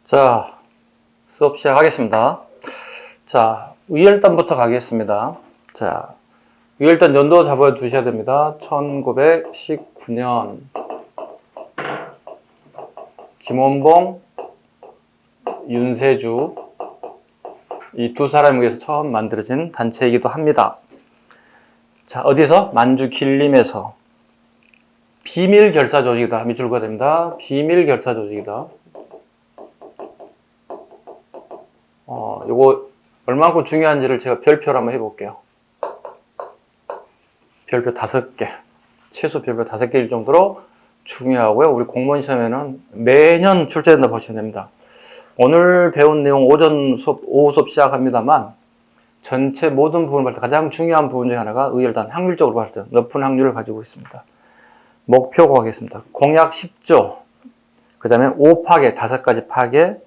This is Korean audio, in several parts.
자, 수업 시작하겠습니다. 자, 위열단부터 가겠습니다. 자, 위열단 연도 잡아 두셔야 됩니다. 1919년 김원봉, 윤세주 이 두 사람에 의해서 처음 만들어진 단체이기도 합니다. 자, 어디서? 만주 길림에서 비밀 결사 조직이다. 밑줄 그어야 됩니다. 비밀 결사 조직이다. 요거 얼마큼 중요한지를 제가 별표로 한번 해볼게요. 별표 5개. 최소 별표 5개일 정도로 중요하고요. 우리 공무원 시험에는 매년 출제된다 보시면 됩니다. 오늘 배운 내용 오전 수업, 오후 수업 시작합니다만 전체 모든 부분을 볼 때 가장 중요한 부분 중에 하나가 의열단 확률적으로 봤을 때 높은 확률을 가지고 있습니다. 목표 하겠습니다. 공약 10조, 그 다음에 5파괴, 5가지 파괴,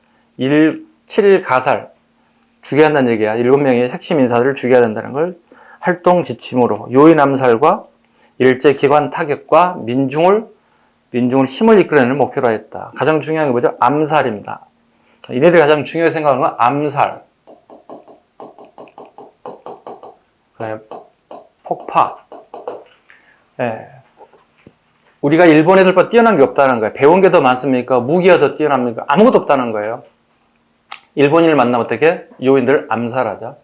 7가살, 죽여야 한다는 얘기야. 7명의 핵심 인사들을 죽여야 된다는 걸 활동 지침으로 요인 암살과 일제기관 타격과 민중을 힘을 이끌어내는 목표로 했다. 가장 중요한 게 뭐죠? 암살입니다. 이네들이 가장 중요하게 생각하는 건 암살, 그다음에 폭파. 예. 우리가 일본 애들보다 뛰어난 게 없다는 거예요. 배운 게 더 많습니까? 무기가 더 뛰어납니까? 아무것도 없다는 거예요. 일본인을 만나면 어떻게? 요인들을 암살하자.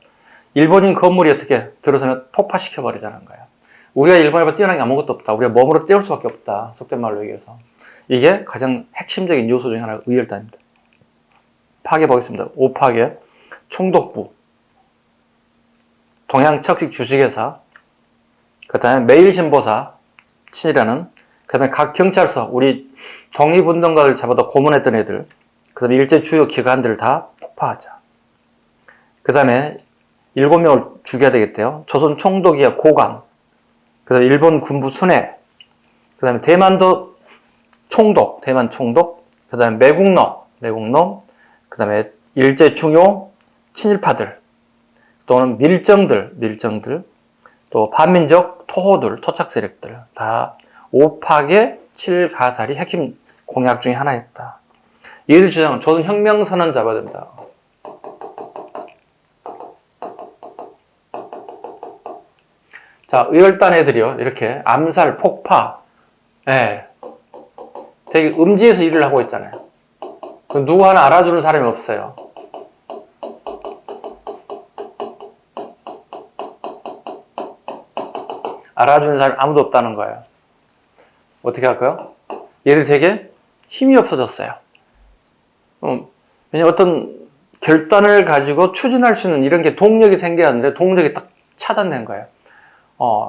일본인 건물이 어떻게 들어서면 폭파시켜버리자는 거예요. 우리가 일본에보다 뛰어난 게 아무것도 없다. 우리가 몸으로 때울 수밖에 없다. 속된 말로 얘기해서. 이게 가장 핵심적인 요소 중에 하나가 의열단입니다. 파괴 보겠습니다. 5파괴, 총독부, 동양척식 주식회사, 그 다음에 매일신보사, 친이라는, 그 다음에 각 경찰서, 우리 독립운동가를 잡아다 고문했던 애들, 그 다음에 일제 주요 기관들을 다 폭파하자. 그 다음에 7명을 죽여야 되겠대요. 조선 총독이야 고강, 그 다음에 일본 군부 순회, 그 다음에 대만도 총독, 대만 총독, 그 다음에 매국노, 그 다음에 일제 중요 친일파들, 또는 밀정들, 또 반민족 토호들, 토착 세력들, 다 5파괴 7가살이 핵심 공약 중에 하나였다. 이들 주장은 조선 혁명선언 잡아야 됩니다. 자, 의열단 애들이요. 이렇게 암살, 폭파, 예. 되게 음지에서 일을 하고 있잖아요. 누구 하나 알아주는 사람이 없어요. 알아주는 사람이 아무도 없다는 거예요. 어떻게 할까요? 얘들 되게 힘이 없어졌어요. 왜냐면 어떤 결단을 가지고 추진할 수 있는 이런 게 동력이 생겨야 하는데 동력이 딱 차단된 거예요.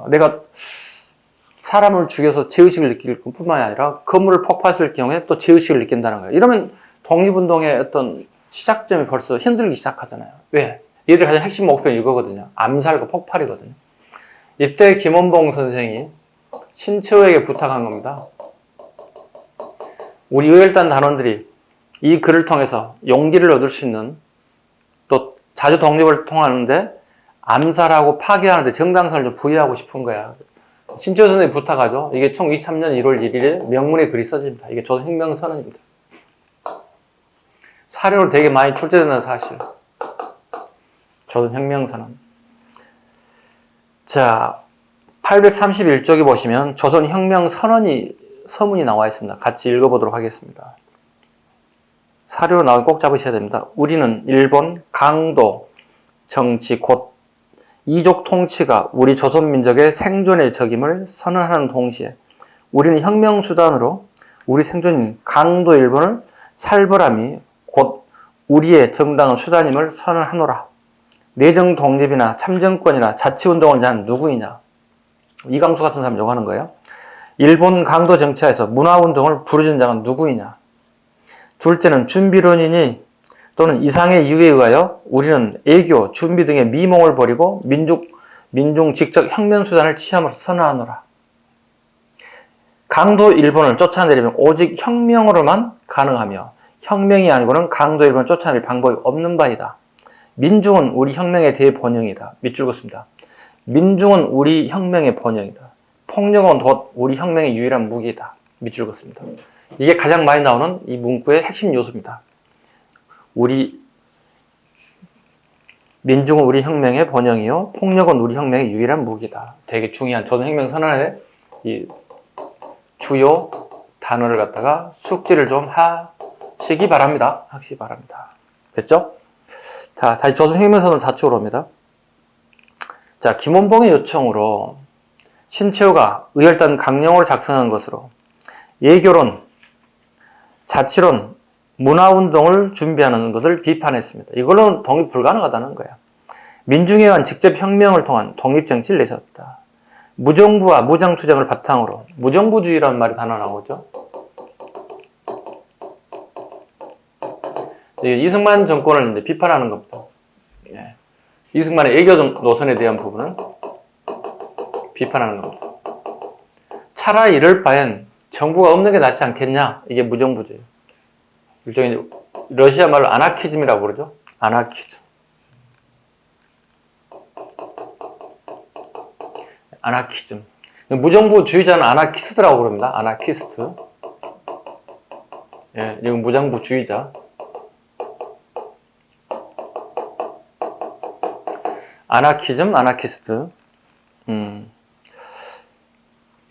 내가 사람을 죽여서 죄의식을 느낄 뿐만 아니라 건물을 폭파했을 경우에 또 죄의식을 느낀다는 거예요. 이러면 독립운동의 어떤 시작점이 벌써 흔들리기 시작하잖아요. 왜? 얘들 가장 핵심 목표는 이거거든요. 암살과 폭발이거든요. 이때 김원봉 선생이 신채호에게 부탁한 겁니다. 우리 의열단 단원들이 이 글을 통해서 용기를 얻을 수 있는, 또 자주 독립을 통하는데 암살하고 파괴하는데 정당성을 좀 부여하고 싶은 거야. 신채호 선생이 부탁하죠. 이게 1923년 1월 1일에 명문의 글이 써집니다. 이게 조선혁명선언입니다. 사료를 되게 많이 출제되는 사실. 조선혁명선언. 자, 831쪽에 보시면 조선혁명선언이 서문이 나와 있습니다. 같이 읽어보도록 하겠습니다. 사료로 나오면 꼭 잡으셔야 됩니다. 우리는 일본, 강도, 정치, 곧 이족 통치가 우리 조선민족의 생존의 적임을 선언하는 동시에 우리는 혁명수단으로 우리 생존인 강도 일본을 살벌함이 곧 우리의 정당한 수단임을 선언하노라. 내정 독립이나 참정권이나 자치운동을 하는 누구이냐? 이강수 같은 사람이 요구하는 거예요. 일본 강도 정치하에서 문화운동을 부르짖는 자가 누구이냐? 둘째는 준비론이니 또는 이상의 이유에 의하여 우리는 애교, 준비 등의 미몽을 버리고 민중 직접 혁명수단을 취함으로 선언하노라. 강도 일본을 쫓아내려면 오직 혁명으로만 가능하며 혁명이 아니고는 강도 일본을 쫓아낼 방법이 없는 바이다. 민중은 우리 혁명의 대본영이다. 밑줄 긋습니다. 민중은 우리 혁명의 본영이다. 폭력은 곧 우리 혁명의 유일한 무기이다. 밑줄 긋습니다. 이게 가장 많이 나오는 이 문구의 핵심 요소입니다. 민중은 우리 혁명의 번영이요 폭력은 우리 혁명의 유일한 무기다. 되게 중요한 조선혁명 선언의 이 주요 단어를 갖다가 숙지를 좀 하시기 바랍니다. 됐죠? 자, 다시 조선혁명 선언 자축으로 옵니다. 자, 김원봉의 요청으로 신채호가 의열단 강령으로 작성한 것으로 예교론, 자치론, 문화운동을 준비하는 것을 비판했습니다. 이걸로는 독립 불가능하다는 거야. 민중에 의한 직접 혁명을 통한 독립정치를 내세웠다. 무정부와 무장투쟁을 바탕으로 무정부주의라는 말이 하나 나오죠. 이승만 정권을 이제 비판하는 겁니다. 예. 이승만의 애교 노선에 대한 부분은 비판하는 겁니다. 차라리 이럴 바엔 정부가 없는 게 낫지 않겠냐? 이게 무정부주의. 일종의 러시아 말로 아나키즘이라고 그러죠. 아나키즘. 무정부주의자는 아나키스트라고 그럽니다. 아나키스트. 예, 이건 무정부주의자. 아나키즘, 아나키스트.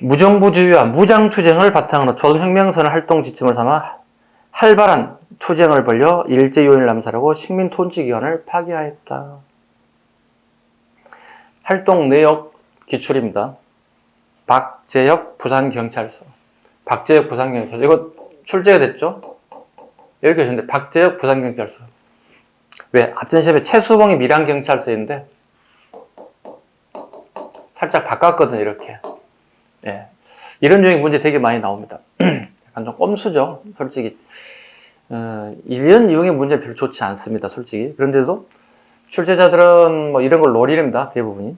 무정부주의와 무장투쟁을 바탕으로 조선혁명선언 활동 지침을 삼아 활발한 투쟁을 벌여 일제요인을 암살하고 식민통치기관을 파괴하였다. 활동 내역 기출입니다. 박재혁 부산경찰서. 박재혁 부산경찰서. 이거 출제가 됐죠? 여기 계셨는데 박재혁 부산경찰서. 왜? 앞전 시험에 최수봉이 밀양경찰서인데 살짝 바꿨거든요. 이렇게. 예. 이런 종의 문제 되게 많이 나옵니다. 약간 좀 꼼수죠. 솔직히. 이런 유형의 문제 별로 좋지 않습니다. 솔직히. 그런데도 출제자들은 뭐 이런 걸 노리랍니다. 대부분이.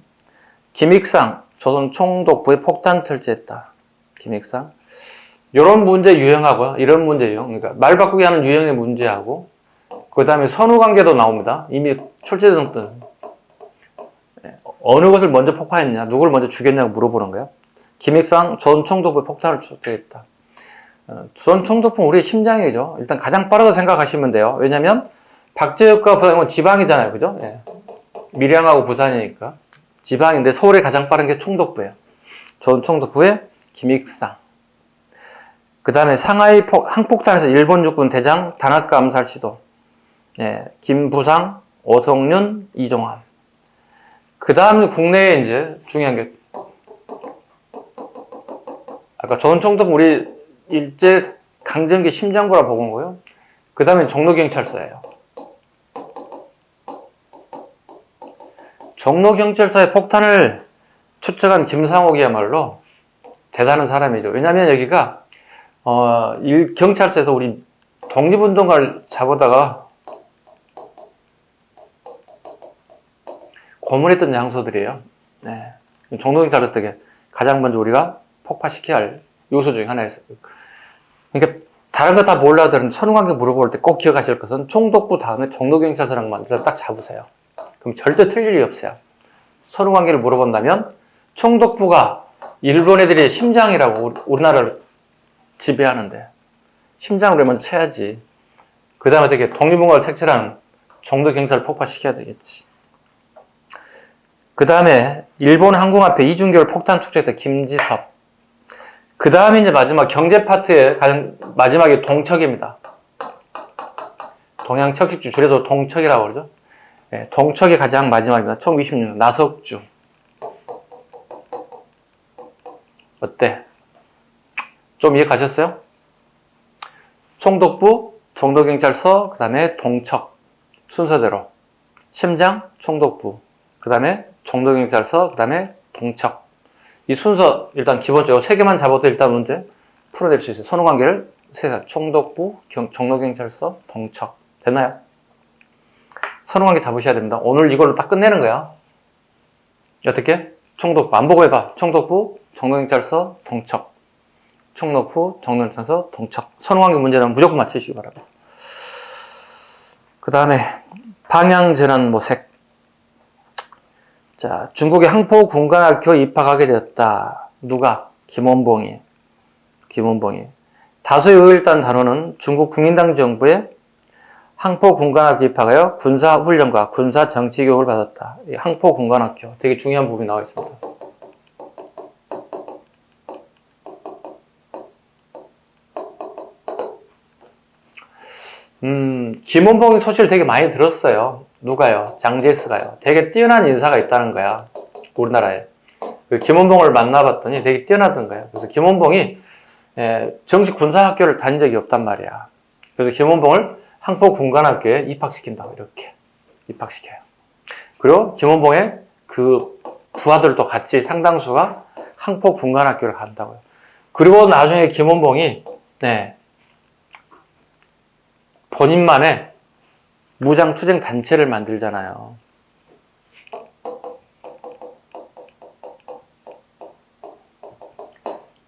김익상, 조선 총독부에 폭탄 설치했다. 김익상. 이런 문제 유형하고요. 이런 문제 유형. 그러니까 말 바꾸기 하는 유형의 문제하고 그 다음에 선후관계도 나옵니다. 이미 출제된 것들은. 어느 것을 먼저 폭파했냐, 누굴 먼저 죽였냐고 물어보는 거예요. 김익상 조선 총독부에 폭탄을 설치했다. 조선 총독부는 우리의 심장이죠. 일단 가장 빠르다고 생각하시면 돼요. 왜냐면 박재혁과 부산은 지방이잖아요. 그죠? 예. 밀양하고 부산이니까. 지방인데 서울에 가장 빠른 게 총독부예요. 조선 총독부에 김익상. 그 다음에 상하이 항폭탄에서 일본 육군 대장 다나카 암살 시도. 예. 김부상, 오성윤, 이종환. 그 다음 국내에 이제 중요한 게 아까 조선 총독부 우리 일제 강점기 심장부라 보건 거요. 그 다음에 종로경찰서예요. 종로경찰서에 폭탄을 추적한 김상옥이야말로 대단한 사람이죠. 왜냐하면 여기가 경찰서에서 우리 독립운동가를 잡아다가 고문했던 장소들이에요. 네. 종로경찰서 때 가장 먼저 우리가 폭파시켜야 할 요소 중에 하나였어요. 그러니까 다른 거 다 몰라도 선후관계 물어볼 때 꼭 기억하실 것은 총독부 다음에 종로경찰서랑만 딱 잡으세요. 그럼 절대 틀릴 일이 없어요. 선후관계를 물어본다면 총독부가 일본 애들의 심장이라고 우리나라를 지배하는데 심장으로 먼저 쳐야지. 그 다음에 어떻게 독립운동가를 색출하는 종로경찰을 폭파시켜야 되겠지. 그 다음에 일본 항공 앞에 이중교를 폭탄 축제했던 김지섭. 그 다음에 이제 마지막 경제 파트의 가장 마지막이 동척입니다. 동양척식주 줄여서 동척이라고 그러죠. 네, 동척이 가장 마지막입니다. 1926년 나석주. 어때? 좀 이해 가셨어요? 총독부, 종로경찰서, 그 다음에 동척 순서대로 심장, 총독부, 그 다음에 종로경찰서, 그 다음에 동척. 이 순서 일단 기본적으로 세 개만 잡아도 일단 문제 풀어낼 수 있어요. 선후관계를 세 총독부, 종로경찰서, 동척. 됐나요? 선후관계 잡으셔야 됩니다. 오늘 이걸로 딱 끝내는 거야. 어떻게? 총독부 안 보고 해봐. 총독부, 종로경찰서, 동척. 총독부, 종로경찰서, 동척. 선후관계 문제는 무조건 맞히시기 바랍니다. 그 다음에 방향전환 모색. 자, 중국의 항포 군관학교에 입학하게 되었다. 누가? 김원봉이. 다수의 의일단 단원은 중국 국민당 정부의 항포군관학교 입학하여 군사훈련과 군사정치교육을 받았다. 이 항포군관학교 되게 중요한 부분이 나와 있습니다. 김원봉 소식을 되게 많이 들었어요. 누가요? 장제스가요. 되게 뛰어난 인사가 있다는 거야. 우리나라에. 그 김원봉을 만나봤더니 되게 뛰어나던 거야. 그래서 김원봉이 정식 군사학교를 다닌 적이 없단 말이야. 그래서 김원봉을 항포군관학교에 입학시킨다고 이렇게 입학시켜요. 그리고 김원봉의 그 부하들도 같이 상당수가 항포군관학교를 간다고요. 그리고 나중에 김원봉이 본인만의 무장투쟁 단체를 만들잖아요.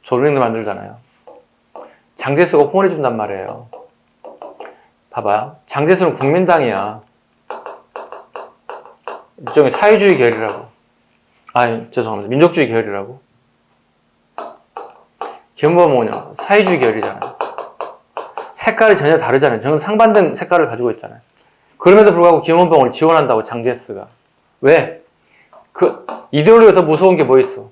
조직을 만들잖아요. 장제스가 후원해준단 말이에요. 봐봐요. 장제스는 국민당이야. 일종의 사회주의 계열이라고. 아니, 죄송합니다. 민족주의 계열이라고. 김원봉은요, 사회주의 계열이잖아요. 색깔이 전혀 다르잖아요. 저는 상반된 색깔을 가지고 있잖아요. 그럼에도 불구하고 김원봉을 지원한다고, 장제스가. 왜? 그 이데올로기가 더 무서운 게 뭐 있어?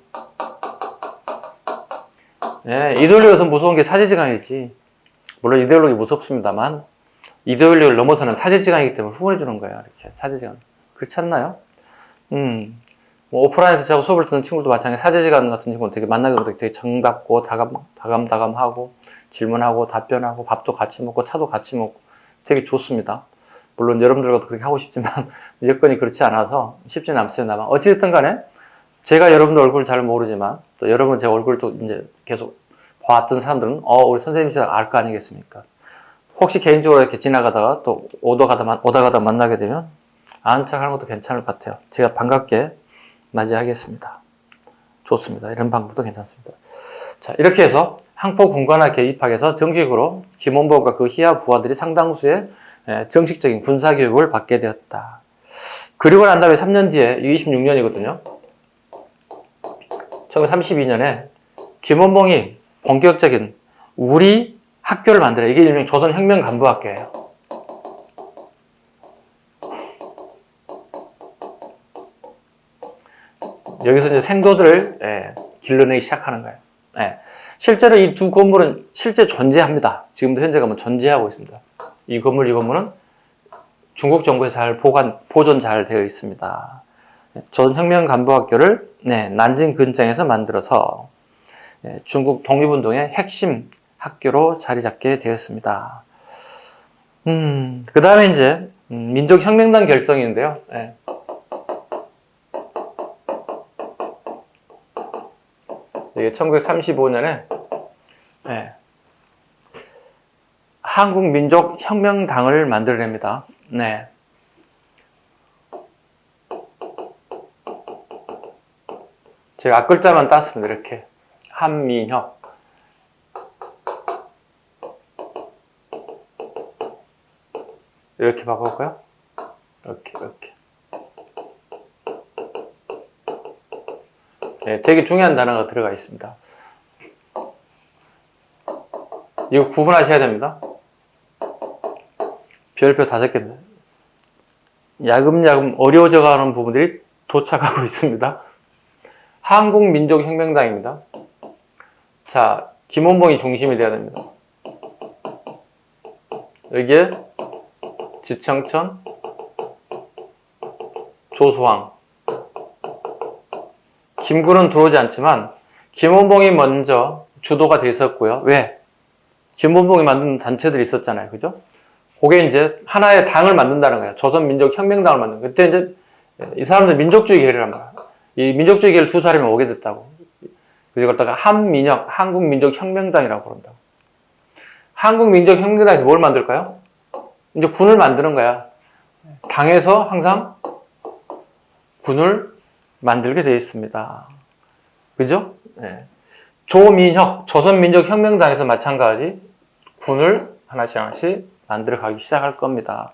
이데올로기가 더 무서운 게 사제지간이지. 물론 이데올로기 무섭습니다만 이데올로기를 넘어서는 사제지간이기 때문에 후원해주는 거예요. 이렇게 사제지간. 그렇지 않나요? 뭐 오프라인에서 제가 수업을 듣는 친구도 마찬가지. 사제지간 같은 친구는 되게 만나게 되면 되게 정답고 다감다감하고 질문하고 답변하고 밥도 같이 먹고 차도 같이 먹고 되게 좋습니다. 물론 여러분들과도 그렇게 하고 싶지만 여건이 그렇지 않아서 쉽지는 않습니다만 어찌됐든 간에 제가 여러분들 얼굴을 잘 모르지만 또 여러분 제 얼굴을 또 이제 계속 봐왔던 사람들은 우리 선생님이 알 거 아니겠습니까? 혹시 개인적으로 이렇게 지나가다가 또 오다 가다 만나게 되면 아는 척 하는 것도 괜찮을 것 같아요. 제가 반갑게 맞이하겠습니다. 좋습니다. 이런 방법도 괜찮습니다. 자, 이렇게 해서 항포군관학교에 입학해서 정식으로 김원봉과 그 희야 부하들이 상당수의 정식적인 군사교육을 받게 되었다. 그리고 난 다음에 3년 뒤에 26년이거든요. 1932년에 김원봉이 본격적인 우리 학교를 만들어요. 이게 일명 조선혁명간부학교예요. 여기서 이제 생도들을 길러내기 시작하는 거예요. 실제로 이 두 건물은 실제 존재합니다. 지금도 현재 가면 존재하고 있습니다. 이 건물은 중국 정부에서 잘 보존 잘 되어 있습니다. 조선혁명간부학교를 난징 근장에서 만들어서 중국 독립운동의 핵심 학교로 자리 잡게 되었습니다. 그 다음에 이제 민족혁명당 결정인데요. 이게 1935년에 한국민족혁명당을 만들어냅니다. 제가 앞글자만 땄습니다. 이렇게 한민혁. 이렇게 바꿔볼까요? 이렇게. 되게 중요한 단어가 들어가 있습니다. 이거 구분하셔야 됩니다. 별표 5개입니다. 야금야금 어려워져 가는 부분들이 도착하고 있습니다. 한국민족혁명당입니다. 자, 김원봉이 중심이 돼야 됩니다. 여기에 지청천, 조소왕. 김구는 들어오지 않지만 김원봉이 먼저 주도가 돼 있었고요. 왜? 김원봉이 만든 단체들이 있었잖아요. 그죠? 그게 이제 하나의 당을 만든다는 거예요. 조선민족혁명당을 만든 거예요. 그때 이제 이 사람들 민족주의 계열이란 말이에요. 이 민족주의 계열 두 사람이 오게 됐다고. 그래서 이걸 한민혁, 한국민족혁명당이라고 부른다고. 한국민족혁명당에서 뭘 만들까요? 이제 군을 만드는 거야. 당에서 항상 군을 만들게 되어 있습니다. 그죠? 조민혁, 조선민족혁명당에서 마찬가지 군을 하나씩 만들어 가기 시작할 겁니다.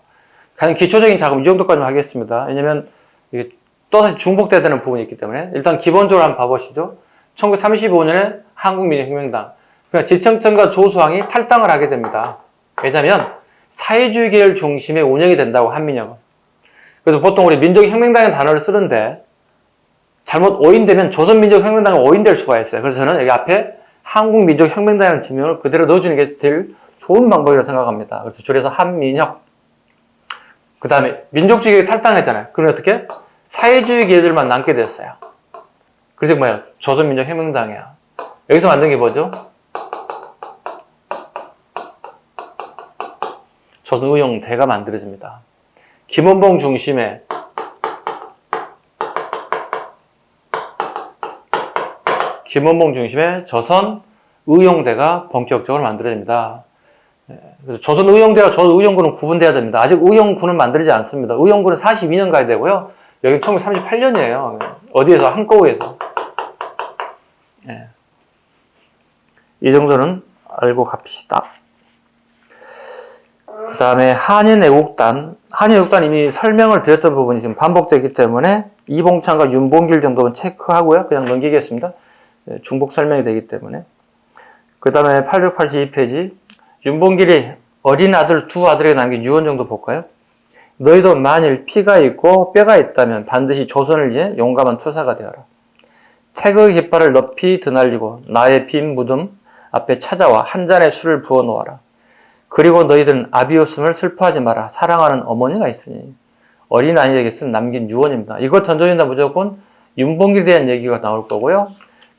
가장 기초적인 작업 이 정도까지만 하겠습니다. 왜냐면 이게 또다시 중복돼야 되는 부분이 있기 때문에 일단 기본적으로 한번 봐보시죠. 1935년에 한국민족혁명당, 그러니까 지청천과 조수왕이 탈당을 하게 됩니다. 왜냐면 사회주의 계열 중심의 운영이 된다고, 한민혁은. 그래서 보통 우리 민족혁명당이라는 단어를 쓰는데 잘못 오인되면 조선민족혁명당이 오인될 수가 있어요. 그래서 저는 여기 앞에 한국민족혁명당이라는 지명을 그대로 넣어주는 게 제일 좋은 방법이라고 생각합니다. 그래서 줄여서 한민혁. 그 다음에 민족주의 탈당했잖아요. 그러면 어떻게? 사회주의 계열들만 남게 됐어요. 그래서 뭐야? 조선민족혁명당이야. 여기서 만든 게 뭐죠? 조선의용대가 만들어집니다. 김원봉 중심의 조선의용대가 본격적으로 만들어집니다. 그래서 조선의용대와 조선의용군은 구분돼야 됩니다. 아직 의용군은 만들지 않습니다. 의용군은 42년 가야 되고요. 여기 1938년이에요. 어디에서? 한꺼우에서. 예. 이 정도는 알고 갑시다. 그 다음에 한인애국단. 한인애국단 이미 설명을 드렸던 부분이 지금 반복되기 때문에 이봉창과 윤봉길 정도는 체크하고요. 그냥 넘기겠습니다. 중복 설명이 되기 때문에. 그 다음에 882페이지. 윤봉길이 어린 아들 두 아들에게 남긴 유언 정도 볼까요? 너희도 만일 피가 있고 뼈가 있다면 반드시 조선을 위해 용감한 투사가 되어라. 태극의 깃발을 높이 드날리고 나의 빈 무덤 앞에 찾아와 한 잔의 술을 부어 놓아라. 그리고 너희들은 아비였음을 슬퍼하지 마라. 사랑하는 어머니가 있으니. 어린 아이에게 쓴 남긴 유언입니다. 이걸 던져준다 무조건 윤봉길에 대한 얘기가 나올 거고요.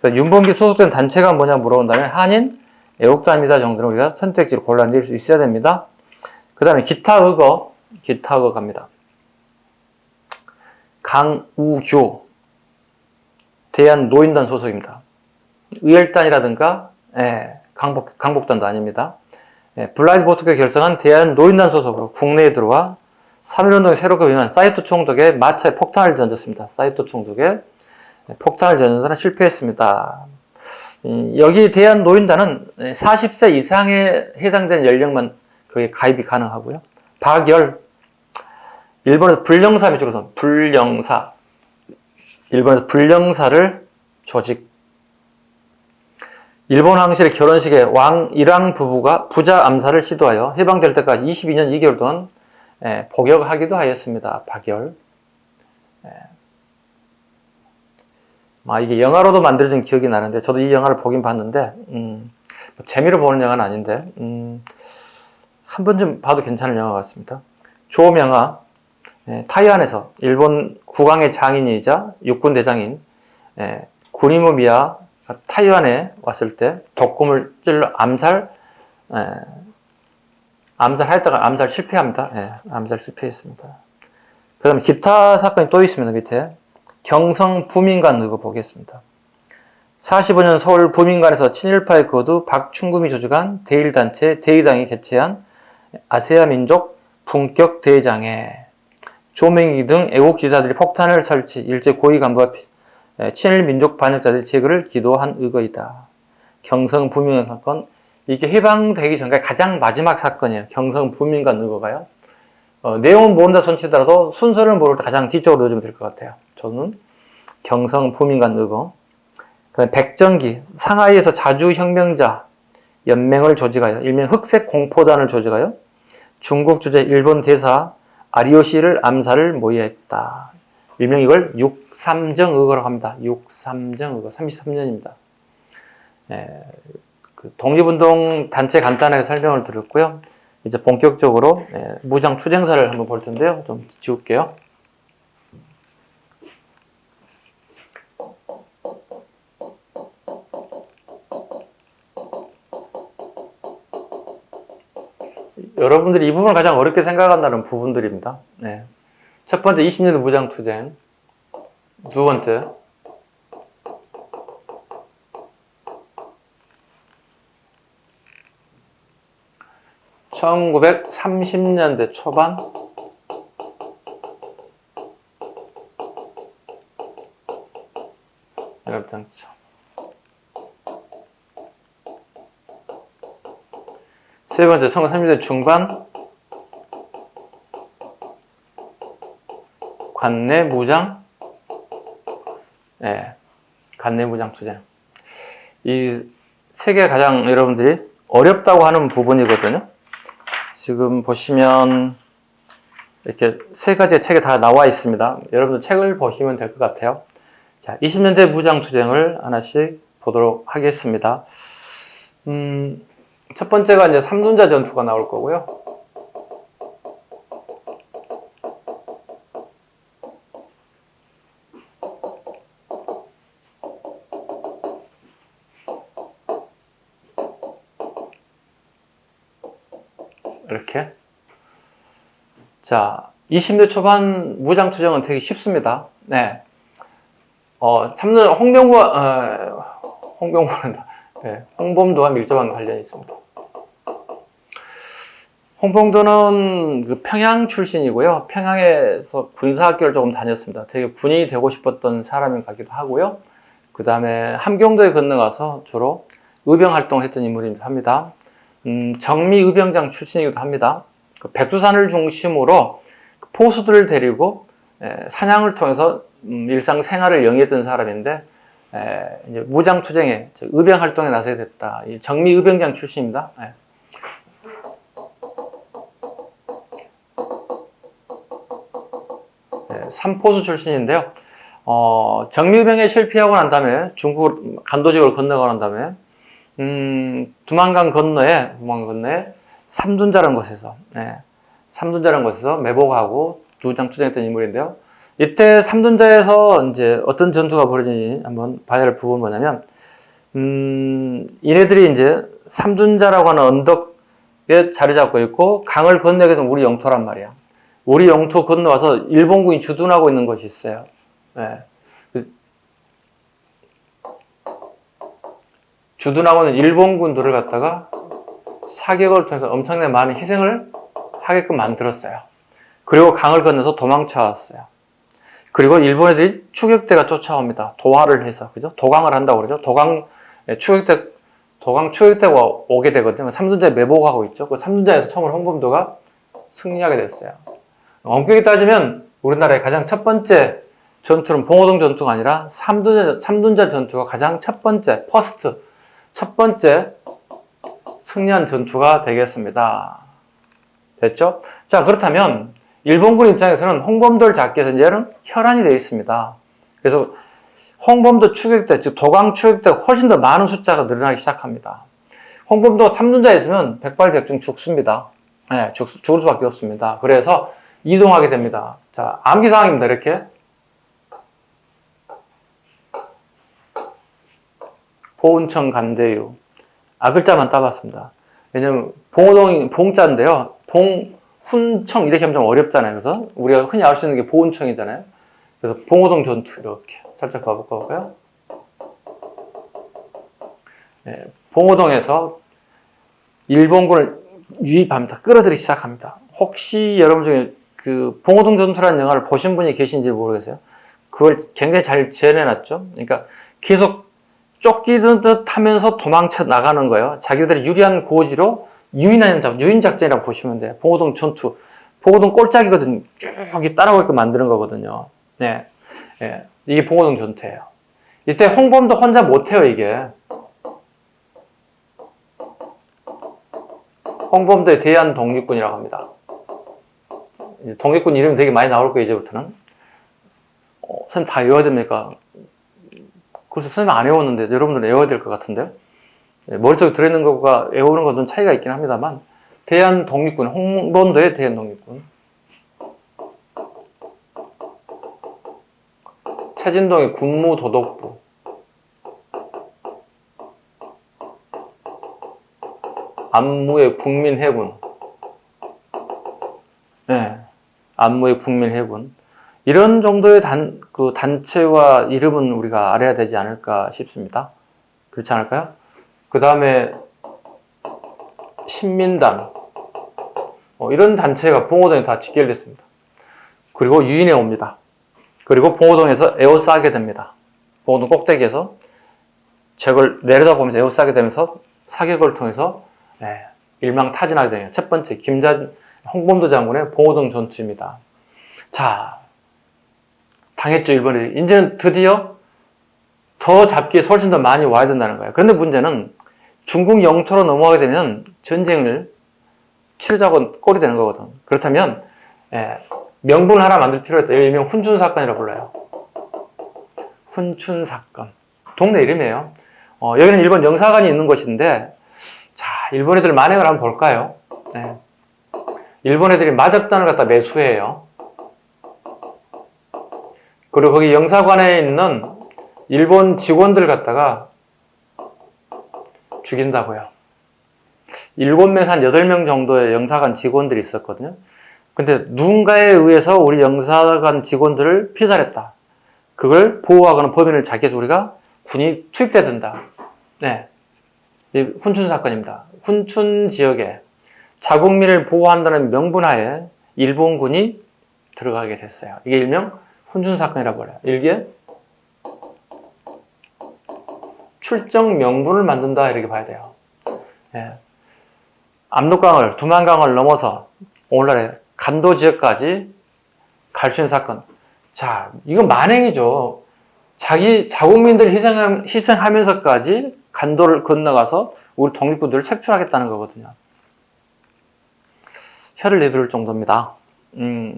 윤봉길 소속된 단체가 뭐냐 물어본다면 한인 애국단입니다 정도는 우리가 선택지로 골라낼 수 있어야 됩니다. 그 다음에 기타 의거 갑니다. 강우규 대한노인단 소속입니다. 의열단이라든가 강복단도 아닙니다. 블라이드 보트가 결성한 대한노인단 소속으로 국내에 들어와 3.1운동에 새롭게 변한 사이토 총독에 마차에 폭탄을 던졌습니다. 사이토 총독에 폭탄을 던져서는 실패했습니다. 여기 대한노인단은 40세 이상에 해당되는 연령만 거기에 가입이 가능하고요. 박열, 일본에서 불령사 밑으로 불령사, 일본에서 불령사를 조직. 일본 황실의 결혼식에 왕 일왕 부부가 부자 암살을 시도하여 해방될 때까지 22년 2개월 동안 복역하기도 하였습니다. 박열. 이게 영화로도 만들어진 기억이 나는데 저도 이 영화를 보긴 봤는데 재미로 보는 영화는 아닌데 한 번쯤 봐도 괜찮은 영화 같습니다. 조명아, 타이완에서 일본 국왕의 장인이자 육군 대장인 구니모 미야가 타이완에 왔을 때 독금을 찔러 암살했다가 암살 실패합니다. 암살 실패했습니다. 그 다음에 기타 사건이 또 있습니다. 밑에 경성 부민관 이거 보겠습니다. 45년 서울 부민관에서 친일파의 거두 박충금이 조직한 대일단체 대의당이 개최한 아세아 민족 품격 대회장에 조명희 등 애국지사들이 폭탄을 설치, 일제 고위 간부가 친일 민족 반역자들 제거를 기도한 의거이다. 경성 부민관 사건, 이게 해방되기 전까지 가장 마지막 사건이에요. 경성 부민관 의거가요. 내용은 모른다 손치더라도 순서를 모를 때 가장 뒤쪽으로 넣어주면 될 것 같아요. 저는 경성 부민관 의거. 그다음에 백정기, 상하이에서 자주혁명자 연맹을 조직하여 일명 흑색 공포단을 조직하여 중국 주재 일본 대사 아리요시를 암살을 모의했다. 일명 이걸 6.3정 의거라고 합니다. 6.3정 의거, 33년입니다. 그 독립운동 단체 간단하게 설명을 드렸고요. 이제 본격적으로 무장 투쟁사를 한번 볼 텐데요. 좀 지울게요. 여러분들이 이 부분을 가장 어렵게 생각한다는 부분들입니다. 첫 번째 20년대 무장투쟁, 두 번째 1930년대 초반 연합장차, 세 번째 1930년대 중반 관내무장, 관내무장 투쟁. 이 세 개 가장 여러분들이 어렵다고 하는 부분이거든요. 지금 보시면 이렇게 세 가지의 책이 다 나와 있습니다. 여러분들 책을 보시면 될 것 같아요. 자, 20년대 무장투쟁을 하나씩 보도록 하겠습니다. 첫 번째가 이제 삼둔자 전투가 나올 거고요. 이렇게. 자, 20대 초반 무장투쟁은 되게 쉽습니다. 네. 홍병구는, 네, 홍범도와 밀접한 관련이 있습니다. 홍범도는 그 평양 출신이고요. 평양에서 군사학교를 조금 다녔습니다. 되게 군인이 되고 싶었던 사람인 것 같기도 하고요. 그 다음에 함경도에 건너가서 주로 의병 활동을 했던 인물이기도 합니다. 정미 의병장 출신이기도 합니다. 그 백두산을 중심으로 포수들을 데리고 사냥을 통해서 일상생활을 영위했던 사람인데 이제 무장투쟁에 의병 활동에 나서게 됐다. 정미 의병장 출신입니다. 삼포수 출신인데요. 정미 의병에 실패하고 난 다음에 중국 간도직을 건너가고 난 다음에 두만강 건너에 삼둔자라는 곳에서 매복하고 무장투쟁했던 인물인데요. 이때 삼둔자에서 이제 어떤 전투가 벌어지는지 한번 봐야 할 부분은 뭐냐면, 얘네들이 이제 삼둔자라고 하는 언덕에 자리 잡고 있고, 강을 건너게 되면 우리 영토란 말이야. 우리 영토 건너와서 일본군이 주둔하고 있는 곳이 있어요. 네. 주둔하고 있는 일본군들을 갖다가 사격을 통해서 엄청나게 많은 희생을 하게끔 만들었어요. 그리고 강을 건너서 도망쳐 왔어요. 그리고 일본 애들이 추격대가 쫓아옵니다. 도하를 해서, 그죠? 도강을 한다고 그러죠. 도강 추격대가 오게 되거든요. 삼둔자에 매복하고 있죠. 그 삼둔자에서 처음으로 홍범도가 승리하게 됐어요. 엄격히 따지면 우리나라의 가장 첫 번째 전투는 봉오동 전투가 아니라 삼둔자 전투가 가장 첫 번째 승리한 전투가 되겠습니다. 됐죠? 자, 그렇다면 일본군 입장에서는 홍범도를 잡기 위해서 이제는 혈안이 되어 있습니다. 그래서 홍범도 추격대, 즉 도강 추격대가 훨씬 더 많은 숫자가 늘어나기 시작합니다. 홍범도가 삼둔자에 있으면 백발백중 죽습니다. 네, 죽을 수밖에 없습니다. 그래서 이동하게 됩니다. 자, 암기사항입니다. 이렇게. 보은청 간대유. 글자만 따봤습니다. 왜냐면 봉오동이 봉자인데요. 훈청 이렇게 하면 좀 어렵잖아요. 그래서 우리가 흔히 알 수 있는 게 보은청이잖아요. 그래서 봉오동 전투 이렇게 살짝 가볼까요? 네, 봉오동에서 일본군을 유입합니다. 끌어들이기 시작합니다. 혹시 여러분 중에 그 봉오동 전투라는 영화를 보신 분이 계신지 모르겠어요. 그걸 굉장히 잘 재현해놨죠. 그러니까 계속 쫓기는 듯 하면서 도망쳐 나가는 거예요. 자기들의 유리한 고지로 유인 작전이라고 보시면 돼요. 봉오동 전투. 봉오동 꼴짝이거든요. 쭉 따라오게끔 만드는 거거든요. 네. 네. 이게 봉오동 전투예요. 이때 홍범도 혼자 못해요, 이게. 홍범도의 대한독립군이라고 합니다. 독립군 이름이 되게 많이 나올 거예요, 이제부터는. 선생님 다 외워야 됩니까? 그래서 선생님 안 외웠는데 여러분들은 외워야 될 것 같은데요. 머릿속에 들어있는 것과 외우는 것은 차이가 있긴 합니다만, 대한독립군, 홍범도의 대한독립군. 최진동의 군무도독부. 안무의 국민해군. 네, 안무의 국민해군. 이런 정도의 단체와 이름은 우리가 알아야 되지 않을까 싶습니다. 그렇지 않을까요? 그 다음에 신민당 이런 단체가 봉오동에 다 직결됐습니다. 그리고 유인해 옵니다. 그리고 봉오동에서 에워싸게 됩니다. 봉오동 꼭대기에서 적을 내려다보면서 에워싸게 되면서 사격을 통해서 일망타진하게 되네요. 첫 번째 홍범도 장군의 봉오동 전투입니다. 자, 당했죠, 일본이. 이제는 드디어 더 잡기에 훨씬 더 많이 와야 된다는 거예요. 그런데 문제는 중국 영토로 넘어가게 되면 전쟁을 치르자고 꼴이 되는 거거든. 그렇다면 명분 하나 만들 필요가 있다. 일명 훈춘 사건이라고 불러요. 훈춘 사건. 동네 이름이에요. 여기는 일본 영사관이 있는 곳인데, 자, 일본 애들 만행을 한번 볼까요? 일본 애들이 마접단을 갖다 매수해요. 그리고 거기 영사관에 있는 일본 직원들 갖다가 죽인다고요. 7명에서 한 8명 정도의 영사관 직원들이 있었거든요. 근데 누군가에 의해서 우리 영사관 직원들을 피살했다. 그걸 보호하거나 범인을 잡기위해서 우리가 군이 투입돼야 된다. 네. 이 훈춘 사건입니다. 훈춘 지역에 자국민을 보호한다는 명분하에 일본군이 들어가게 됐어요. 이게 일명 훈춘 사건이라고 해요. 이게 출정 명분을 만든다 이렇게 봐야 돼요. 압록강을 두만강을 넘어서 오늘날의 간도 지역까지 갈 수 있는 사건. 자, 이건 만행이죠. 자기 자국민들 희생하면서까지 간도를 건너가서 우리 독립군들을 색출하겠다는 거거든요. 혀를 내두를 정도입니다.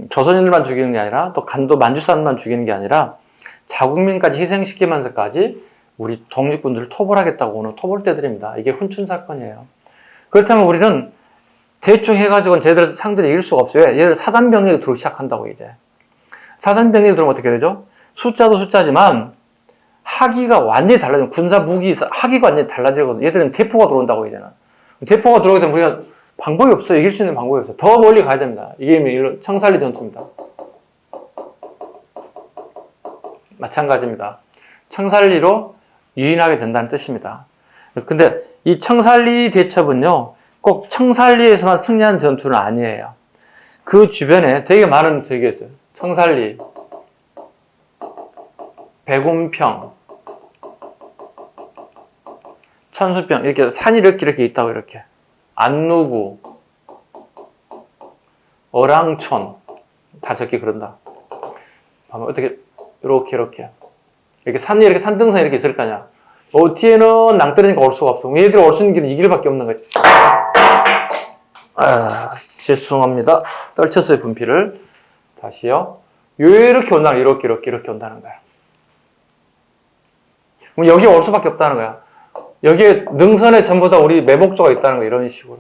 조선인들만 죽이는 게 아니라 또 간도 만주사람만 죽이는 게 아니라 자국민까지 희생시키면서까지 우리 독립군들을 토벌하겠다고 오는 토벌대들입니다. 이게 훈춘 사건이에요. 그렇다면 우리는 대충 해가지고는 제대로 상대를 이길 수가 없어요. 얘를 사단병력이 들어오기 시작한다고 이제. 사단병력이 들어오면 어떻게 되죠? 숫자도 숫자지만 하기가 완전히 달라져요. 군사 무기 하기가 완전히 달라지거든요. 얘들은 대포가 들어온다고 이제는. 대포가 들어오게 되면 우리가 방법이 없어요. 이길 수 있는 방법이 없어요. 더 멀리 가야 됩니다. 이게 청살리 전투입니다. 마찬가지입니다. 청살리로 유인하게 된다는 뜻입니다. 근데 이 청살리 대첩은요, 꼭 청살리에서만 승리한 전투는 아니에요. 그 주변에 되게 많은 지역이 있어요. 청살리, 백운평, 천수평, 이렇게 산이 이렇게 있다고 이렇게. 안누구, 어랑촌, 다 적기 그런다. 어떻게, 이렇게. 이렇게 산이 이렇게 산등성이 이렇게 있을 거 아니야. 뒤에는 낭떠러니까 올 수가 없어. 얘들이 올 수 있는 길은 이 길밖에 없는 거지. 죄송합니다. 떨쳤어요, 분필을. 다시요. 이렇게 온다는 거야. 이렇게 온다는 거야. 그럼 여기 올 수밖에 없다는 거야. 여기에 능선에 전부 다 우리 매복조가 있다는 거야. 이런 식으로.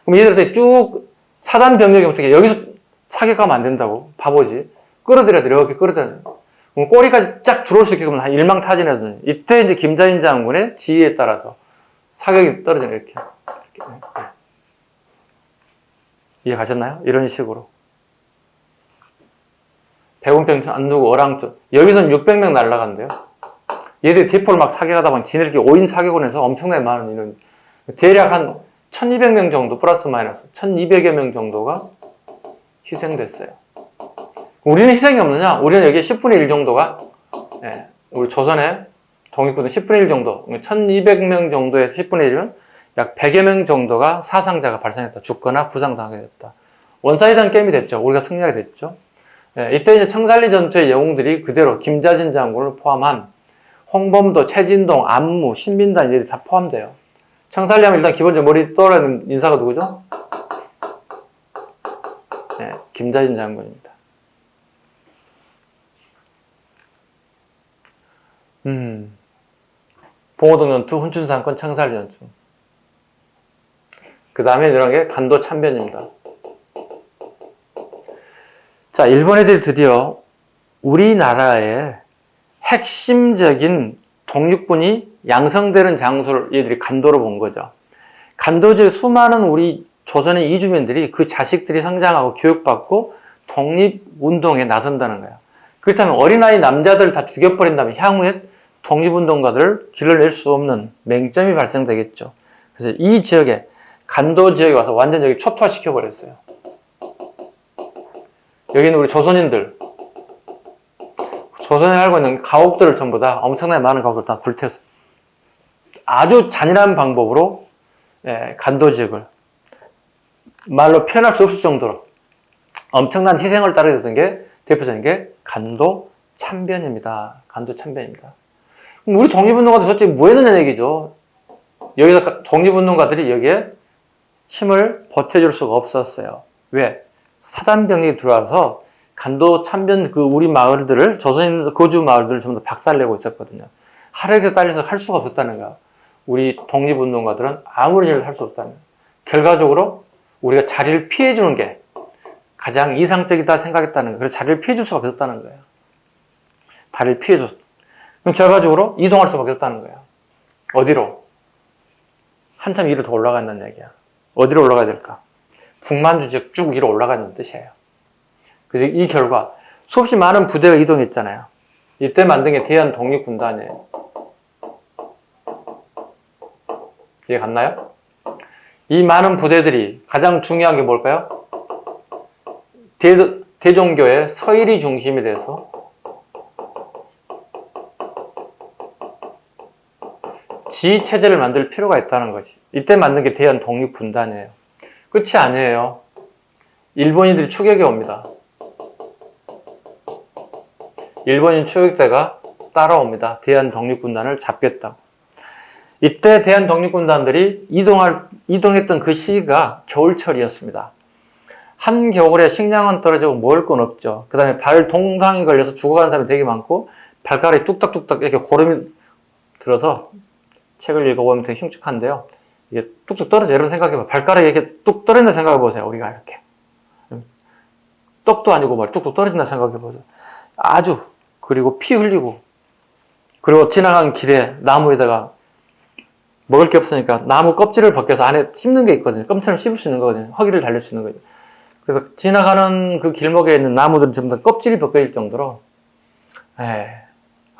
그럼 얘들한테 쭉 사단 병력이 어떻게 여기서 사격하면 안 된다고. 바보지. 끌어들여야 돼. 이렇게 끌어들여야 돼. 그럼 꼬리까지 쫙 들어올 수 있게끔 한 일망타진하더니 이때 이제 김자인 장군의 지휘에 따라서 사격이 떨어지는 이렇게. 이해 가셨나요? 이런 식으로. 백운평, 안누구, 어랑촌. 여기서는 600명 날아간대요. 얘들이 대포를 막 사격하다 보면 지네들끼리 5인 사격을 해서 엄청나게 많은 이런 대략 한 1200명 정도 플러스 마이너스 1200여 명 정도가 희생됐어요. 우리는 희생이 없느냐? 우리는 여기 10분의 1 정도가 우리 조선의 독립군은 10분의 1 정도 1200명 정도에서 10분의 1은 약 100여 명 정도가 사상자가 발생했다. 죽거나 부상당하게 됐다. 원사이드한 게임이 됐죠. 우리가 승리하게 됐죠. 이때 이제 청살리 전투의 영웅들이 그대로 김자진 장군을 포함한 홍범도, 최진동, 안무, 신민단 이들이 다 포함돼요. 청살리 하면 일단 기본적으로 머리 떠오르는 인사가 누구죠? 김자진 장군입니다. 봉오동 전투, 훈춘사건, 청살리 전투. 그 다음에 이런 게 간도 참변입니다. 자, 일본 애들이 드디어 우리나라의 핵심적인 독립군이 양성되는 장소를 얘들이 간도로 본 거죠. 간도 지역 수많은 우리 조선의 이주민들이 그 자식들이 성장하고 교육받고 독립운동에 나선다는 거예요. 그렇다면 어린아이 남자들을 다 죽여버린다면 향후에 독립운동가들을 길을 낼 수 없는 맹점이 발생되겠죠. 그래서 이 지역에 간도 지역에 와서 완전 여기 초토화시켜버렸어요. 여기는 우리 조선인들, 조선에 살고 있는 가옥들을 전부 다 엄청나게 많은 가옥들 다 불태웠어요. 아주 잔인한 방법으로 간도 지역을 말로 표현할 수 없을 정도로 엄청난 희생을 따르게 됐던 게 대표적인 게 간도 참변입니다. 간도 참변입니다. 그럼 우리 독립운동가들 솔직히 뭐 했느냐 얘기죠. 여기서 독립운동가들이 여기에 힘을 버텨줄 수가 없었어요. 왜? 사단병력이 들어와서 간도 참변 그 우리 마을들을 조선인 거주 마을들을 전부 다 박살내고 있었거든요. 하루에 딸려서 할 수가 없었다는 거야. 우리 독립운동가들은 아무런 일을 할 수 없다는 거야. 결과적으로 우리가 자리를 피해주는 게 가장 이상적이다 생각했다는 거예요. 그래서 자리를 피해줄 수밖에 없다는 거예요. 다리를 피해줬어. 그럼 결과적으로 이동할 수밖에 없다는 거예요. 어디로? 한참 위로 더 올라간다는 얘기야. 어디로 올라가야 될까? 북만주 지역 쭉 위로 올라가는 뜻이에요. 그래서 이 결과 수없이 많은 부대가 이동했잖아요. 이때 만든 게 대한 독립군단이에요. 이해 갔나요? 이 많은 부대들이 가장 중요한 게 뭘까요? 대종교의 서일이 중심이 돼서 지휘체제를 만들 필요가 있다는 거지. 이때 만든 게 대한 독립군단이에요. 끝이 아니에요. 일본인들이 추격해 옵니다. 일본인 추격대가 따라옵니다. 대한 독립군단을 잡겠다고. 이때 대한 독립군단들이 이동했던 그 시기가 겨울철이었습니다. 한겨울에 식량은 떨어지고 먹을 건 없죠. 그 다음에 발 동상이 걸려서 죽어가는 사람이 되게 많고 발가락이 뚝딱뚝딱 이렇게 고름이 들어서 책을 읽어보면 되게 흉측한데요. 이게 뚝뚝 떨어져. 여러분 생각해봐. 발가락이 이렇게 뚝 떨어진다 생각해보세요. 우리가 이렇게. 떡도 아니고 말 뚝뚝 떨어진다 생각해보세요. 아주. 그리고 피 흘리고. 그리고 지나간 길에 나무에다가 먹을 게 없으니까 나무 껍질을 벗겨서 안에 씹는 게 있거든요. 껌처럼 씹을 수 있는 거거든요. 허기를 달릴 수 있는 거죠. 그래서 지나가는 그 길목에 있는 나무들은 전부 다 껍질이 벗겨질 정도로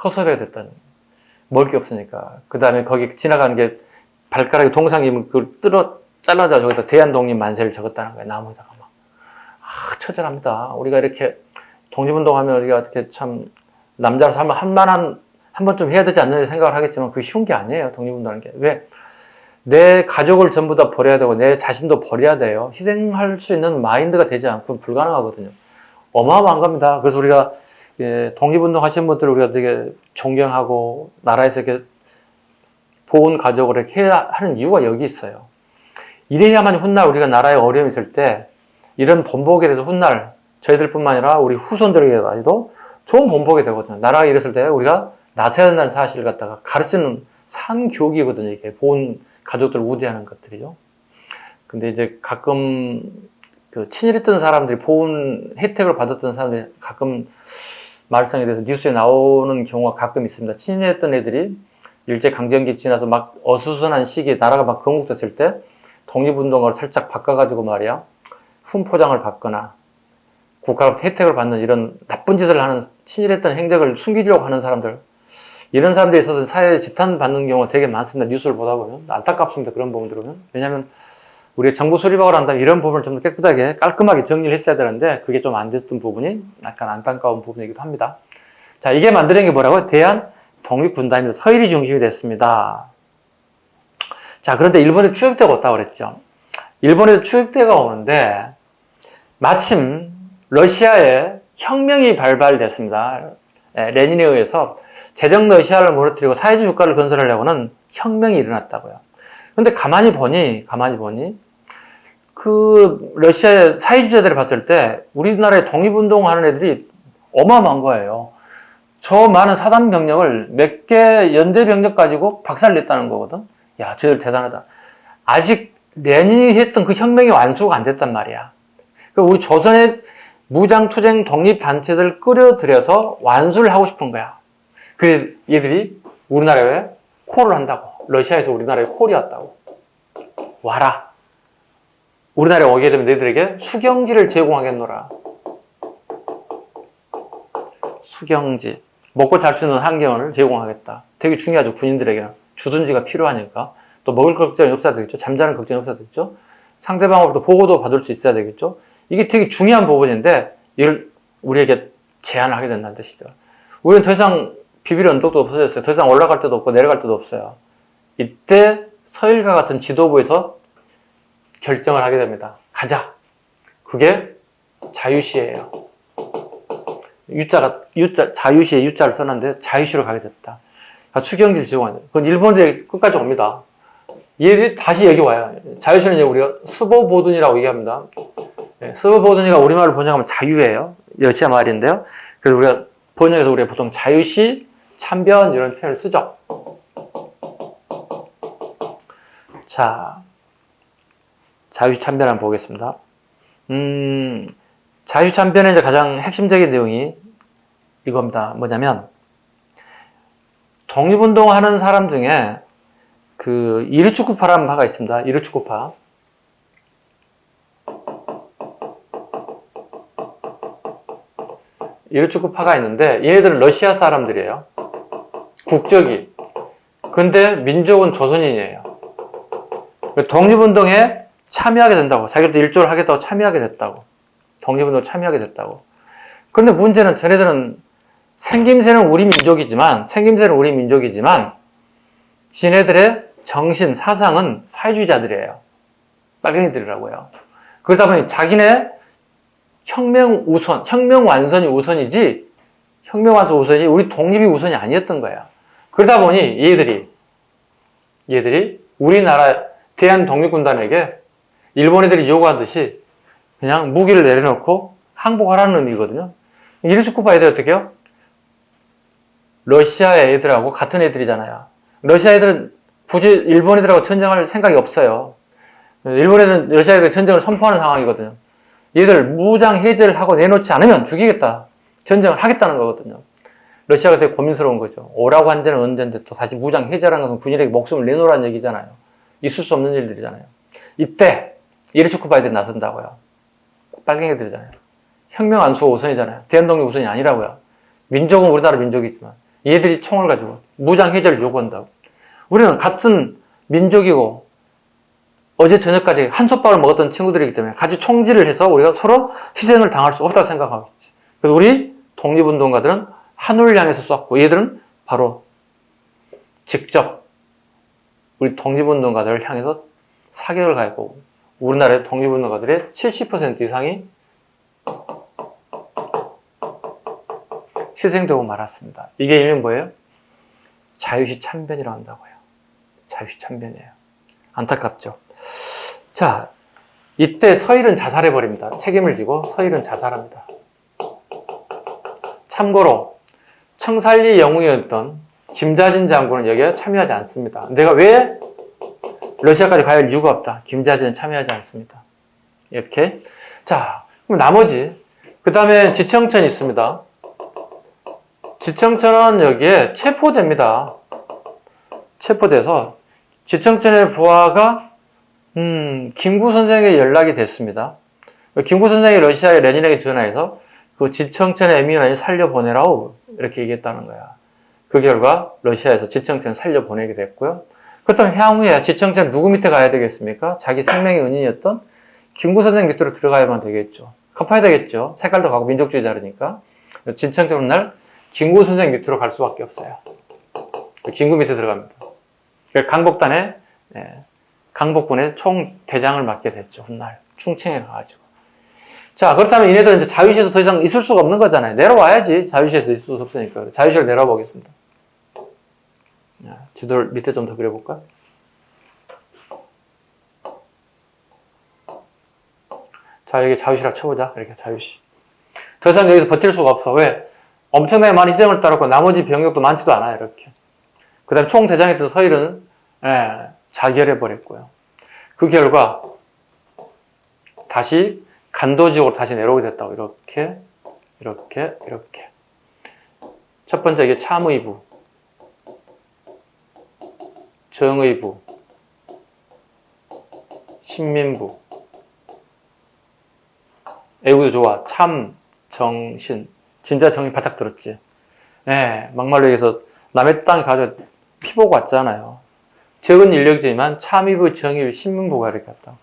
허섭이가 됐다는 거예요. 먹을 게 없으니까. 그 다음에 거기 지나가는 게 발가락에 동상이면 그걸 잘라서 저기다 대한독립 만세를 적었다는 거예요. 나무에다가 막. 처절합니다. 우리가 이렇게 독립운동하면 우리가 이렇게 참 남자로서 한 번쯤 해야 되지 않는 생각을 하겠지만 그게 쉬운 게 아니에요. 독립운동하는 게. 왜? 내 가족을 전부 다 버려야 되고 내 자신도 버려야 돼요. 희생할 수 있는 마인드가 되지 않고는 불가능하거든요. 어마어마한 겁니다. 그래서 우리가 독립운동 하시는 분들을 우리가 되게 존경하고 나라에서 이렇게 보온 가족을 이렇게 해야 하는 이유가 여기 있어요. 이래야만 훗날 우리가 나라에 어려움이 있을 때 이런 본보기에 대해서 훗날 저희들뿐만 아니라 우리 후손들에게도 좋은 본보기 되거든요. 나라가 이랬을 때 우리가 나서야 된다는 사실을 갖다가 가르치는 산교육이거든요. 이게 보온 가족들을 우대하는 것들이죠. 근데 이제 가끔 그 친일했던 사람들이 보온 혜택을 받았던 사람들이 가끔 말썽에 대해서 뉴스에 나오는 경우가 가끔 있습니다. 친일했던 애들이 일제강점기 지나서 막 어수선한 시기에 나라가 막 건국됐을 때 독립운동을 살짝 바꿔가지고 말이야 훈포장을 받거나 국가로부터 혜택을 받는 이런 나쁜 짓을 하는 친일했던 행적을 숨기려고 하는 사람들, 이런 사람들에 있어서 사회에 지탄받는 경우가 되게 많습니다. 뉴스를 보다 보면 안타깝습니다. 그런 부분들을 보면. 왜냐하면 우리가 정부 수립학을 한다면 이런 부분을 좀 더 깨끗하게 깔끔하게 정리를 했어야 되는데 그게 좀 안 됐던 부분이 약간 안타까운 부분이기도 합니다. 자, 이게 만드는 게 뭐라고요? 대한 독립군단입니다. 서일이 중심이 됐습니다. 자, 그런데 일본에 추격대가 왔다고 그랬죠. 일본에도 추격대가 오는데 마침 러시아에 혁명이 발발됐습니다. 레닌에 의해서 제정 러시아를 무너뜨리고 사회주의 국가를 건설하려고는 혁명이 일어났다고요. 근데 가만히 보니 그 러시아의 사회주의자들을 봤을 때 우리나라에 독립운동하는 애들이 어마어마한 거예요. 저 많은 사단 병력을 몇 개 연대 병력 가지고 박살냈다는 거거든. 야, 쟤들 대단하다. 아직 레닌이 했던 그 혁명이 완수가 안 됐단 말이야. 우리 조선의 무장투쟁 독립단체들 끌어들여서 완수를 하고 싶은 거야. 그래서 얘들이 우리나라에 콜을 한다고. 러시아에서 우리나라에 콜이 왔다고. 와라. 우리나라에 오게 되면 너희들에게 수경지를 제공하겠노라. 수경지. 먹고 잘 수 있는 환경을 제공하겠다. 되게 중요하죠. 군인들에게는. 주둔지가 필요하니까. 또 먹을 걱정이 없어야 되겠죠. 잠자는 걱정이 없어야 되겠죠. 상대방으로부터 보고도 받을 수 있어야 되겠죠. 이게 되게 중요한 부분인데 이걸 우리에게 제한을 하게 된다는 뜻이죠. 우리는 더 이상 비빌 언덕도 없어졌어요. 더 이상 올라갈 데도 없고 내려갈 데도 없어요. 이때 서일과 같은 지도부에서 결정을 하게 됩니다. 가자. 그게 자유시예요. 자유시에 유자를 써놨는데 자유시로 가게 됐다. 수경지를 제공한다. 그건 일본들이 끝까지 옵니다. 얘들이 다시 여기 와요. 자유시는 이제 우리가 스보보든이라고 얘기합니다. 스보보든이가 우리말로 번역하면 자유예요. 러시아 말인데요. 그래서 우리가 번역해서 우리가 보통 자유시, 참변 이런 표현을 쓰죠. 자, 자유시 참변 한번 보겠습니다. 자유시 참변의 이제 가장 핵심적인 내용이 이겁니다. 뭐냐면 독립운동하는 사람 중에 그 이르추크파라는 파가 있습니다. 이르추크파. 이르추크파가 있는데 얘네들은 러시아 사람들이에요. 국적이. 근데 민족은 조선인이에요. 독립운동에 참여하게 된다고. 자기들도 일조를 하겠다고 참여하게 됐다고. 독립운동에 참여하게 됐다고. 그런데 문제는 쟤네들은 생김새는 우리 민족이지만 지네들의 정신, 사상은 사회주의자들이에요. 빨갱이들이라고요. 그러다 보니 자기네 혁명 완선이 우선이지, 혁명 완선 우선이 우리 독립이 우선이 아니었던 거야. 그러다 보니 얘들이 우리나라 대한 독립군단에게 일본 애들이 요구하듯이 그냥 무기를 내려놓고 항복하라는 의미거든요. 이르슈쿠파 애들 어떻게 해요? 러시아 애들하고 같은 애들이잖아요. 러시아 애들은 굳이 일본 애들하고 전쟁할 생각이 없어요. 일본 애들은 러시아 애들 전쟁을 선포하는 상황이거든요. 얘들 무장 해제를 하고 내놓지 않으면 죽이겠다. 전쟁을 하겠다는 거거든요. 러시아가 되게 고민스러운 거죠. 오라고 한 데는 언젠데 또 다시 무장 해제라는 것은 군인에게 목숨을 내놓으라는 얘기잖아요. 있을 수 없는 일들이잖아요. 이때 이르추크파 애들이 나선다고요. 빨갱이들이잖아요. 혁명 안수가 우선이잖아요. 대한독립 우선이 아니라고요. 민족은 우리나라 민족이지만 얘들이 총을 가지고 무장 해제를 요구한다고. 우리는 같은 민족이고 어제 저녁까지 한솥밥을 먹었던 친구들이기 때문에 같이 총질을 해서 우리가 서로 희생을 당할 수 없다고 생각하겠지. 그래서 우리 독립운동가들은 하늘을 향해서 쐈고 얘들은 바로 직접 우리 독립운동가들을 향해서 사격을 가했고 우리나라의 독립운동가들의 70% 이상이 희생되고 말았습니다. 이게 일명 뭐예요? 자유시 참변이라고 한다고요. 자유시 참변이에요. 안타깝죠. 자, 이때 서일은 자살해버립니다. 책임을 지고 서일은 자살합니다. 참고로 청살리 영웅이었던 김자진 장군은 여기에 참여하지 않습니다. 내가 왜 러시아까지 가야 할 이유가 없다. 김자진은 참여하지 않습니다. 이렇게. 자, 그럼 나머지 그 다음에 지청천이 있습니다. 지청천은 여기에 체포됩니다. 체포돼서 지청천의 부하가 김구 선생에게 연락이 됐습니다. 김구 선생이 러시아의 레닌에게 전화해서 그 지청천의 에미온을 살려보내라고 이렇게 얘기했다는 거야. 그 결과 러시아에서 지청천을 살려보내게 됐고요. 그렇다면 향후에 지청천 누구 밑에 가야 되겠습니까? 자기 생명의 은인이었던 김구 선생 밑으로 들어가야만 되겠죠. 갚아야 되겠죠. 색깔도 가고 민족주의자라니까. 지청천은 날 김구 선생 밑으로 갈 수밖에 없어요. 김구 밑에 들어갑니다. 강복단의 강복군의 총 대장을 맡게 됐죠. 훗날 충칭에 가가지고. 자, 그렇다면 얘네들은 이제 자유시에서 더 이상 있을 수가 없는 거잖아요. 내려와야지. 자유시에서 있을 수 없으니까. 자유시를 내려보겠습니다. 지도를 밑에 좀 더 그려볼까? 자, 여기 자유시라고 쳐보자. 이렇게 자유시. 더 이상 여기서 버틸 수가 없어. 왜? 엄청나게 많은 희생을 따랐고 나머지 병력도 많지도 않아요. 이렇게. 그 다음에 총대장이었던 서일은 자결해버렸고요. 그 결과 다시 간도지역으로 다시 내려오게 됐다고. 이렇게. 첫 번째 이게 참의부, 정의부, 신민부. 애국도 좋아. 참, 정신. 진짜 정신 바짝 들었지. 막말로 얘기해서 남의 땅에 가서 피 보고 왔잖아요. 적은 인력이지만 참의부, 정의부, 신민부가 이렇게 왔다고.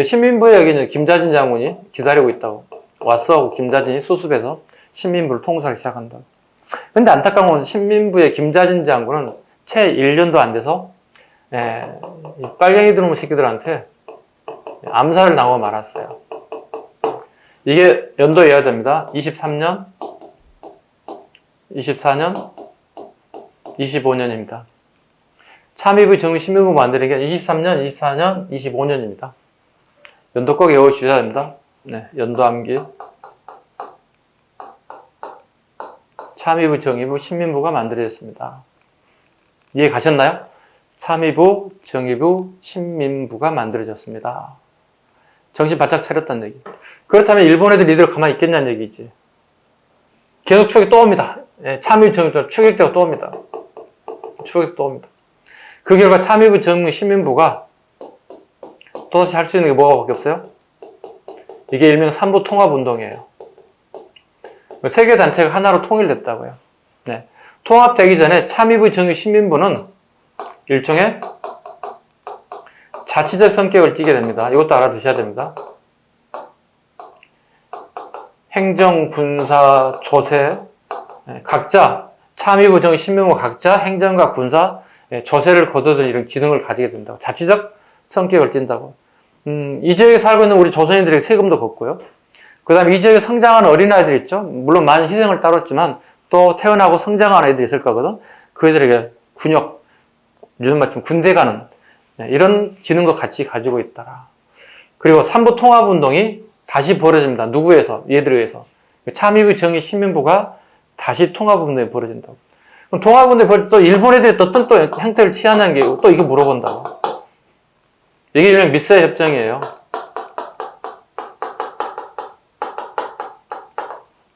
신민부에 여기는 김자진 장군이 기다리고 있다고. 왔어. 김자진이 수습해서 신민부를 통솔하기 시작한다고. 근데 안타까운 건 신민부의 김자진 장군은 채 1년도 안 돼서 이 빨갱이 들어온 새끼들한테 암살을 당하고 말았어요. 이게 연도 이해야 됩니다. 23년, 24년, 25년입니다. 참의부 정의 신민부 만드는 게 23년, 24년, 25년입니다. 연도 꼭 외워주셔야 됩니다. 네, 연도 암기. 참의부, 정의부, 신민부가 만들어졌습니다. 이해 가셨나요? 참의부, 정의부, 신민부가 만들어졌습니다. 정신 바짝 차렸다는 얘기. 그렇다면 일본 애들 이대로 가만히 있겠냐는 얘기지. 계속 추격이 또 옵니다. 예, 참의부, 정의부 추격되고 또 옵니다. 추격이 또 옵니다. 그 결과 참의부, 정의부, 신민부가 또다시 할 수 있는 게 뭐가 밖에 없어요? 이게 일명 삼부 통합운동이에요. 세계 단체가 하나로 통일됐다고요. 네. 통합되기 전에 참의부, 정의부, 신민부는 일종의 자치적 성격을 띠게 됩니다. 이것도 알아두셔야 됩니다. 행정, 군사, 조세, 각자 참의부, 정의, 신민부 각자 행정과 군사, 조세를 거둬들 이런 기능을 가지게 된다고. 자치적 성격을 띈다고. 이 지역에 살고 있는 우리 조선인들에게 세금도 걷고요. 그 다음에 이 지역에 성장하는 어린아이들 있죠. 물론 많은 희생을 따랐지만 또 태어나고 성장하는 애들이 있을 거거든. 그 애들에게 군역, 요즘 말씀 군대 가는 이런 기능도 같이 가지고 있더라. 그리고 삼부 통합운동이 다시 벌어집니다. 누구에서? 얘들에 의해서. 참의부, 정의, 신민부가 다시 통합운동이 벌어진다고. 그럼 통합운동이 벌어질 때 또 일본 애들이 어떤 또 형태를 취하냐는 게 또 이거 물어본다고. 이게 일명 미쓰에 협정이에요.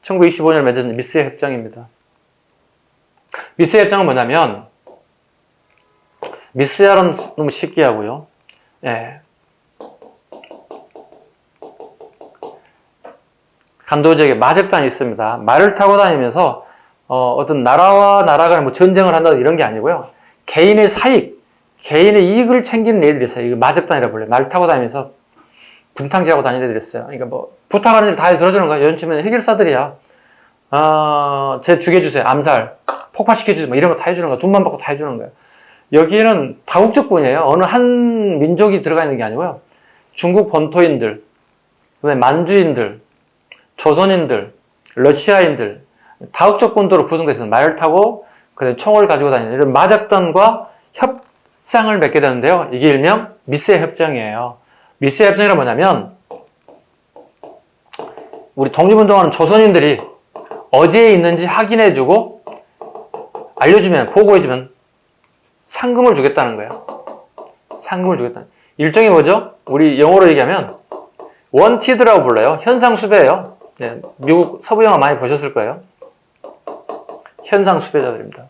1925년 맺은 미쓰에 협정입니다. 미쓰에 협정은 뭐냐면 미쓰야는 너무 쉽게 하고요. 예. 간도 지역에 마적단이 있습니다. 말을 타고 다니면서 어떤 나라와 나라가 뭐 전쟁을 한다 이런 게 아니고요. 개인의 사익, 개인의 이익을 챙기는 애들이 있어요. 이거 마적단이라고 불러요. 말 타고 다니면서 분탕질하고 다니는 애들이 있어요. 그러니까 뭐 부탁하는 일 다 들어주는 거야. 연치면 해결사들이야. 쟤 죽여주세요. 암살, 폭파시켜주세요. 뭐 이런 거 다 해주는 거야. 돈만 받고 다 해주는 거야. 여기에는 다국적군이에요. 어느 한 민족이 들어가 있는 게 아니고요. 중국 본토인들, 그다음에 만주인들, 조선인들, 러시아인들, 다국적군도로 구성되어 있어서 말을 타고 그다음에 총을 가지고 다니는 이런 마적단과 협상을 맺게 되는데요. 이게 일명 미쓰에 협정이에요. 미쓰에 협정이란 뭐냐면 우리 독립운동하는 조선인들이 어디에 있는지 확인해주고 알려주면, 보고해주면 상금을 주겠다는 거예요. 상금을 주겠다는. 일종의 뭐죠? 우리 영어로 얘기하면 원티드라고 불러요. 현상수배예요. 네, 미국 서부 영화 많이 보셨을 거예요. 현상수배자들입니다.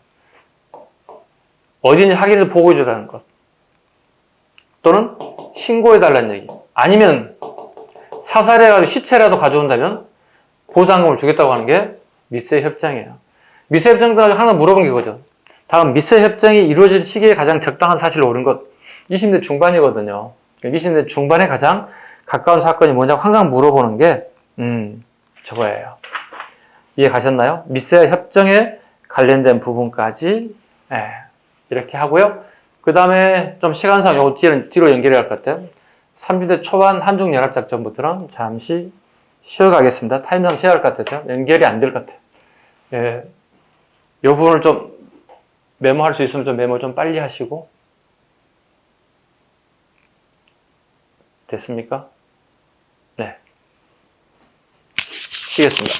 어디인지 확인해서 보고해주라는 것. 또는 신고해달라는 얘기. 아니면 사살해가지고 시체라도 가져온다면 보상금을 주겠다고 하는 게 미쓰에 협정이에요. 미쓰에 협정도 항상 물어본 게 그거죠. 다음 미쓰에 협정이 이루어진 시기에 가장 적당한 사실을 옳은 것. 20대 중반이거든요. 20대 중반에 가장 가까운 사건이 뭐냐고 항상 물어보는 게 저거예요. 이해 가셨나요? 미쓰에 협정에 관련된 부분까지 이렇게 하고요. 그 다음에 좀 시간상 요거 뒤로 연결해야 할 것 같아요. 30대 초반 한중연합작전부터는 잠시 쉬어가겠습니다. 타임상 쉬어야 할 것 같아서 연결이 안 될 것 같아요. 예, 이 부분을 좀 메모할 수 있으면 좀 메모 좀 빨리 하시고. 됐습니까? 네. 쉬겠습니다.